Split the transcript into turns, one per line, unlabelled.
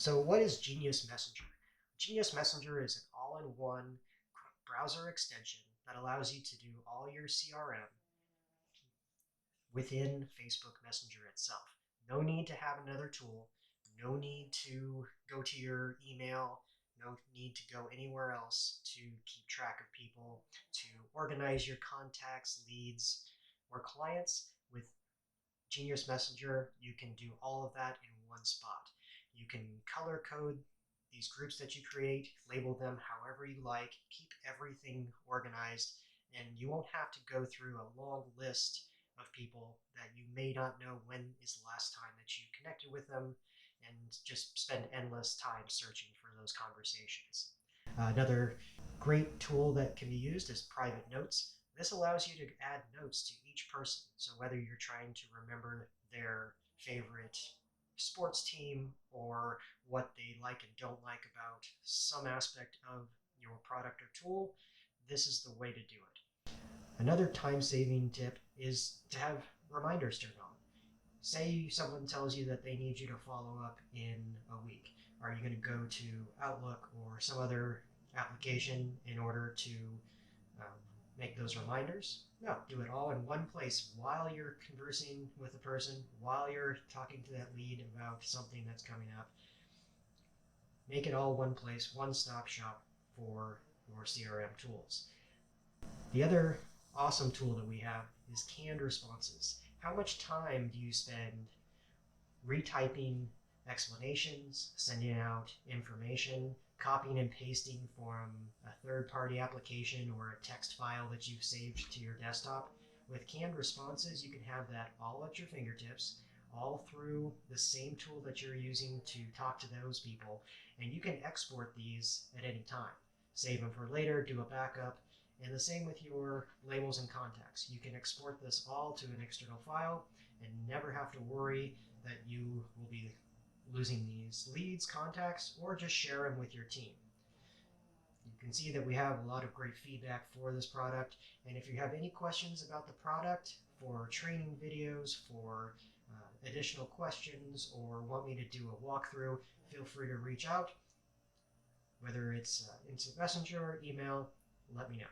So what is Genius Messenger? Genius Messenger is an all-in-one browser extension that allows you to do all your CRM within Facebook Messenger itself. No need to have another tool, no need to go to your email, no need to go anywhere else to keep track of people, to organize your contacts, leads, or clients. With Genius Messenger, you can do all of that in one spot. You can color code these groups that you create, label them however you like, keep everything organized, and you won't have to go through a long list of people that you may not know when is the last time that you connected with them and just spend endless time searching for those conversations. Another great tool that can be used is private notes. This allows you to add notes to each person. So whether you're trying to remember their favorite sports team or what they like and don't like about some aspect of your product or tool, this is the way to do it. Another time-saving tip is to have reminders turned on. Say someone tells you that they need you to follow up in a week. Are you going to go to Outlook or some other application in order to um, make those reminders? No, do it all in one place while you're conversing with a person, while you're talking to that lead about something that's coming up. Make it all one place, one-stop shop for your CRM tools. The other awesome tool that we have is canned responses. How much time do you spend retyping explanations, sending out information, copying and pasting from a third-party application or a text file that you've saved to your desktop? With canned responses, you can have that all at your fingertips, all through the same tool that you're using to talk to those people, and you can export these at any time. Save them for later, do a backup, and the same with your labels and contacts. You can export this all to an external file and never have to worry that you will be losing these leads, contacts, or just share them with your team. You can see that we have a lot of great feedback for this product, and if you have any questions about the product, for training videos, for additional questions, or want me to do a walkthrough, feel free to reach out. Whether it's instant messenger or email, let me know.